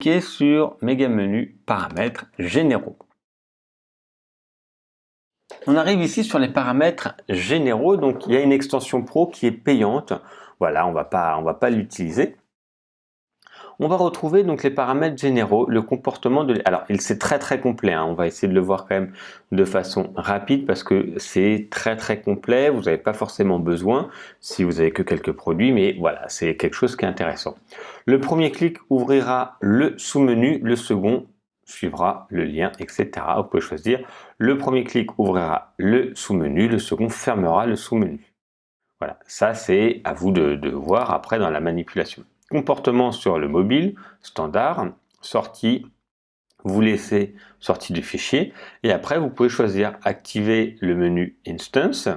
cliquer sur Méga Menu, paramètres généraux. On arrive ici sur les paramètres généraux, donc il y a une extension Pro qui est payante. Voilà, on va pas l'utiliser. On va retrouver donc les paramètres généraux, le comportement de... Alors, c'est très complet, hein. On va essayer de le voir quand même de façon rapide parce que c'est très complet. Vous n'avez pas forcément besoin si vous avez que quelques produits, mais voilà, c'est quelque chose qui est intéressant. Le premier clic ouvrira le sous-menu, le second suivra le lien, etc. Vous pouvez choisir. Le premier clic ouvrira le sous-menu, le second fermera le sous-menu. Voilà, ça c'est à vous de voir après dans la manipulation. Comportement sur le mobile, standard, sortie, vous laissez sortie du fichier et après vous pouvez choisir activer le menu Instance, vous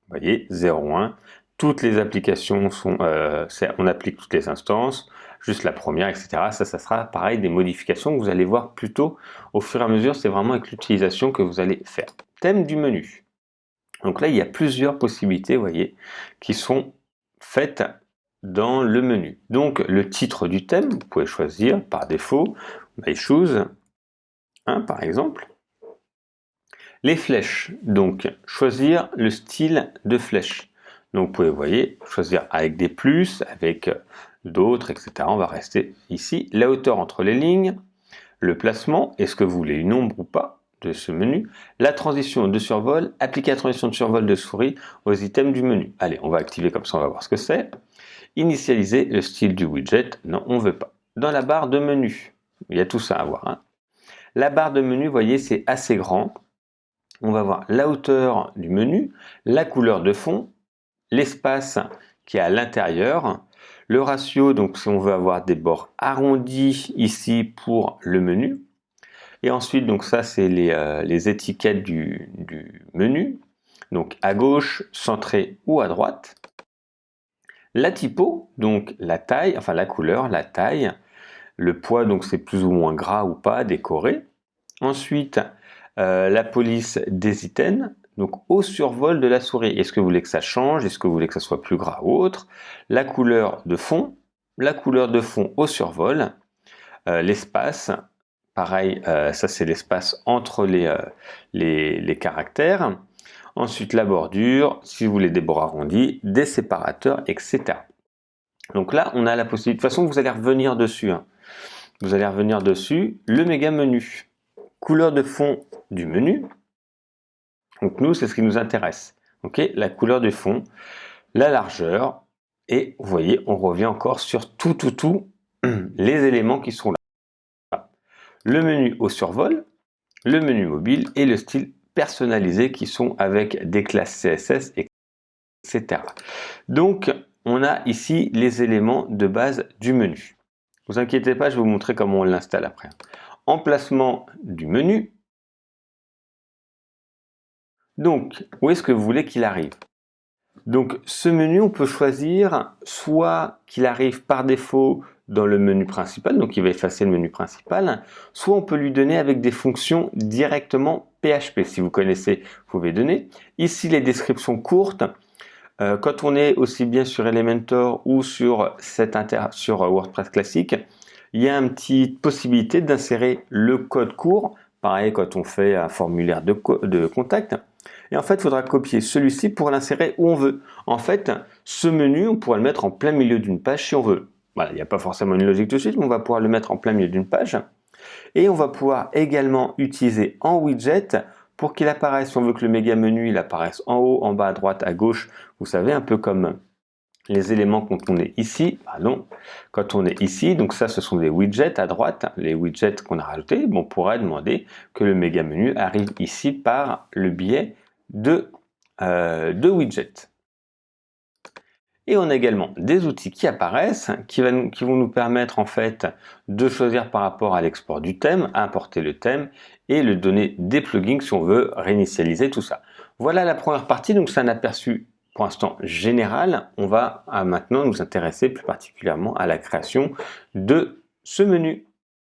voyez 0.1, toutes les applications sont, on applique toutes les instances, juste la première, etc. Ça sera pareil des modifications que vous allez voir plus tôt au fur et à mesure, c'est vraiment avec l'utilisation que vous allez faire. Thème du menu. Donc là, il y a plusieurs possibilités, vous voyez, qui sont faites dans le menu. Donc le titre du thème, vous pouvez choisir par défaut, My Shoes, par exemple. Les flèches, donc choisir le style de flèche. Donc vous pouvez, vous voyez, choisir avec des plus, avec d'autres, etc. On va rester ici. La hauteur entre les lignes, le placement, est-ce que vous voulez une ombre ou pas de ce menu, la transition de survol, appliquer la transition de survol de souris aux items du menu. Allez, on va activer comme ça, on va voir ce que c'est. Initialiser le style du widget, non, on ne veut pas. Dans la barre de menu, il y a tout ça à voir. La barre de menu, vous voyez, c'est assez grand. On va voir la hauteur du menu, la couleur de fond, l'espace qui est à l'intérieur, le ratio, donc si on veut avoir des bords arrondis ici pour le menu. Et ensuite, donc ça, c'est les étiquettes du menu. Donc à gauche, centré ou à droite. La typo, donc la taille, enfin la couleur, la taille, le poids, donc c'est plus ou moins gras ou pas, décoré. Ensuite, la police des items, donc au survol de la souris. Est-ce que vous voulez que ça change? Est-ce que vous voulez que ça soit plus gras ou autre? La couleur de fond au survol. L'espace, pareil, ça c'est l'espace entre les caractères. Ensuite, la bordure, si vous voulez des bords arrondis, des séparateurs, etc. Donc là, on a la possibilité. De toute façon, vous allez revenir dessus. Vous allez revenir dessus. Le méga menu. Couleur de fond du menu. Donc nous, c'est ce qui nous intéresse. Ok, la couleur de fond, la largeur. Et vous voyez, on revient encore sur tout les éléments qui sont là. Le menu au survol, le menu mobile et le style personnalisés qui sont avec des classes CSS, etc. Donc, on a ici les éléments de base du menu. Ne vous inquiétez pas, je vais vous montrer comment on l'installe après. Emplacement du menu. Donc, où est-ce que vous voulez qu'il arrive? Donc, ce menu, on peut choisir soit qu'il arrive par défaut dans le menu principal, donc il va effacer le menu principal, soit on peut lui donner avec des fonctions directement PHP. Si vous connaissez, vous pouvez donner. Ici, les descriptions courtes. Quand on est aussi bien sur Elementor ou sur WordPress classique, il y a une petite possibilité d'insérer le code court. Pareil, quand on fait un formulaire de contact. Et en fait, il faudra copier celui-ci pour l'insérer où on veut. En fait, ce menu, on pourra le mettre en plein milieu d'une page si on veut. Voilà, il n'y a pas forcément une logique tout de suite, mais on va pouvoir le mettre en plein milieu d'une page. Et on va pouvoir également utiliser en widget pour qu'il apparaisse, si on veut que le méga menu il apparaisse en haut, en bas, à droite, à gauche. Vous savez, un peu comme les éléments quand on est ici. Quand on est ici, donc ça, ce sont des widgets à droite, les widgets qu'on a rajoutés. Bon, on pourrait demander que le méga menu arrive ici par le biais de widgets. Et on a également des outils qui apparaissent, qui vont nous permettre en fait de choisir par rapport à l'export du thème, importer le thème et le donner des plugins si on veut réinitialiser tout ça. Voilà la première partie, donc c'est un aperçu pour l'instant général. On va maintenant nous intéresser plus particulièrement à la création de ce menu.